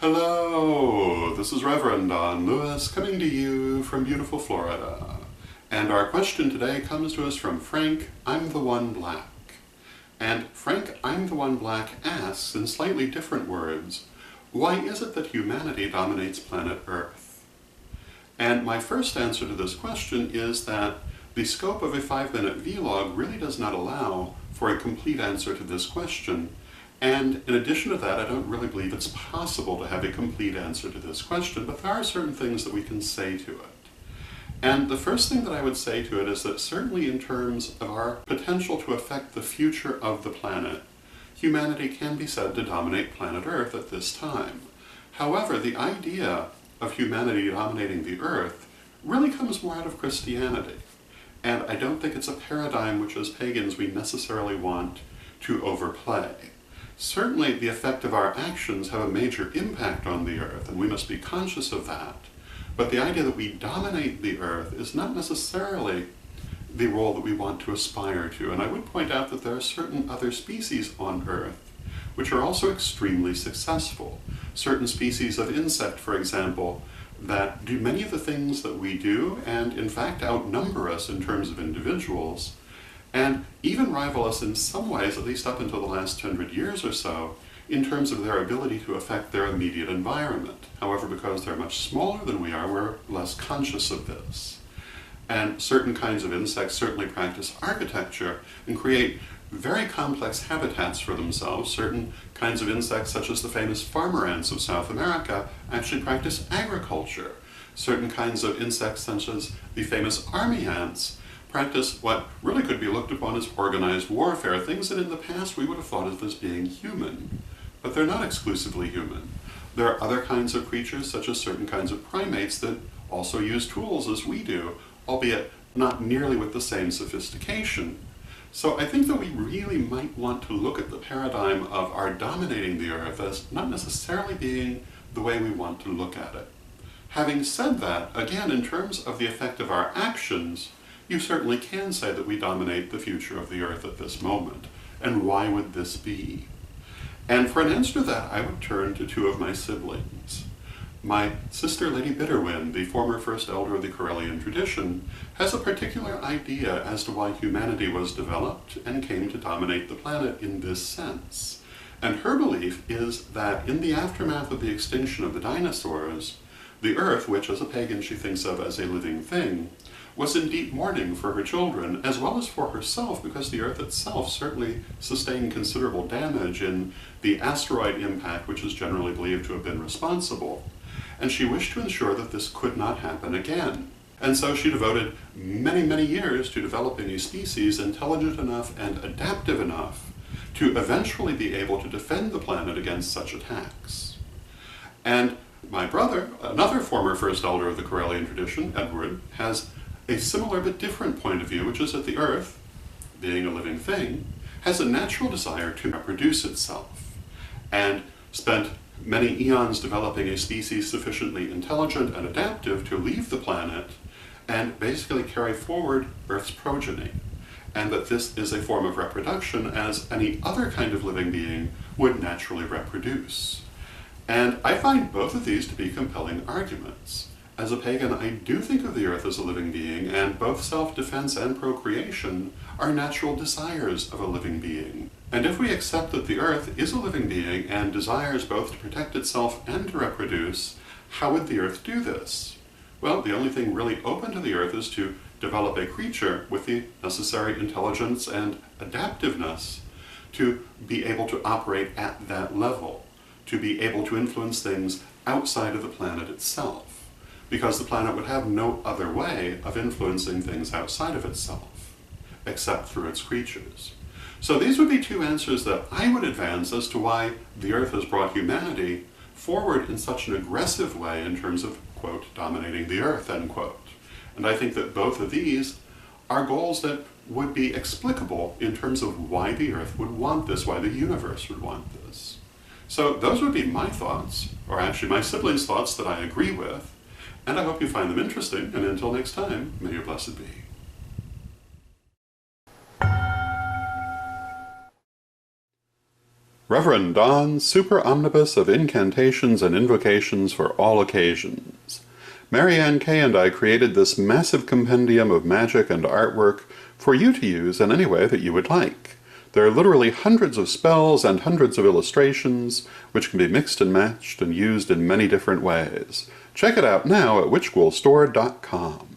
Hello, this is Reverend Don Lewis coming to you from beautiful Florida. And our question today comes to us from Frank, I'm the One Black. And Frank, I'm the One Black asks, in slightly different words, why is it that humanity dominates planet Earth? And my first answer to this question is that the scope of a 5-minute vlog really does not allow for a complete answer to this question. And in addition to that, I don't really believe it's possible to have a complete answer to this question, but there are certain things that we can say to it. And the first thing that I would say to it is that certainly in terms of our potential to affect the future of the planet, humanity can be said to dominate planet Earth at this time. However, the idea of humanity dominating the Earth really comes more out of Christianity. And I don't think it's a paradigm which as pagans we necessarily want to overplay. Certainly the effect of our actions have a major impact on the Earth, and we must be conscious of that. But the idea that we dominate the Earth is not necessarily the role that we want to aspire to. And I would point out that there are certain other species on Earth which are also extremely successful. Certain species of insect, for example, that do many of the things that we do, and in fact outnumber us in terms of individuals, and even rival us in some ways, at least up until the last 100 years or so, in terms of their ability to affect their immediate environment. However, because they're much smaller than we are, we're less conscious of this. And certain kinds of insects certainly practice architecture and create very complex habitats for themselves. Certain kinds of insects, such as the famous farmer ants of South America, actually practice agriculture. Certain kinds of insects, such as the famous army ants, practice what really could be looked upon as organized warfare, things that in the past we would have thought of as being human. But they're not exclusively human. There are other kinds of creatures, such as certain kinds of primates, that also use tools as we do, albeit not nearly with the same sophistication. So I think that we really might want to look at the paradigm of our dominating the Earth as not necessarily being the way we want to look at it. Having said that, again, in terms of the effect of our actions, you certainly can say that we dominate the future of the Earth at this moment. And why would this be? And for an answer to that, I would turn to two of my siblings. My sister, Lady Bitterwind, the former first elder of the Corellian tradition, has a particular idea as to why humanity was developed and came to dominate the planet in this sense. And her belief is that in the aftermath of the extinction of the dinosaurs, the Earth, which as a pagan she thinks of as a living thing, was in deep mourning for her children, as well as for herself, because the Earth itself certainly sustained considerable damage in the asteroid impact, which is generally believed to have been responsible. And she wished to ensure that this could not happen again. And so she devoted many, many years to developing a species intelligent enough and adaptive enough to eventually be able to defend the planet against such attacks. And my brother, another former first elder of the Corellian tradition, Edward, has a similar but different point of view, which is that the Earth, being a living thing, has a natural desire to reproduce itself, and spent many eons developing a species sufficiently intelligent and adaptive to leave the planet and basically carry forward Earth's progeny, and that this is a form of reproduction as any other kind of living being would naturally reproduce. And I find both of these to be compelling arguments. As a pagan, I do think of the Earth as a living being, and both self-defense and procreation are natural desires of a living being. And if we accept that the Earth is a living being and desires both to protect itself and to reproduce, how would the Earth do this? Well, the only thing really open to the Earth is to develop a creature with the necessary intelligence and adaptiveness to be able to operate at that level, to be able to influence things outside of the planet itself, because the planet would have no other way of influencing things outside of itself, except through its creatures. So these would be two answers that I would advance as to why the Earth has brought humanity forward in such an aggressive way in terms of, quote, dominating the Earth, end quote. And I think that both of these are goals that would be explicable in terms of why the Earth would want this, why the universe would want this. So those would be my thoughts, or actually my siblings' thoughts that I agree with, and I hope you find them interesting, and until next time, may your blessed be. Reverend Don, super omnibus of incantations and invocations for all occasions. Marianne Kay and I created this massive compendium of magic and artwork for you to use in any way that you would like. There are literally hundreds of spells and hundreds of illustrations, which can be mixed and matched and used in many different ways. Check it out now at witchghoulstore.com.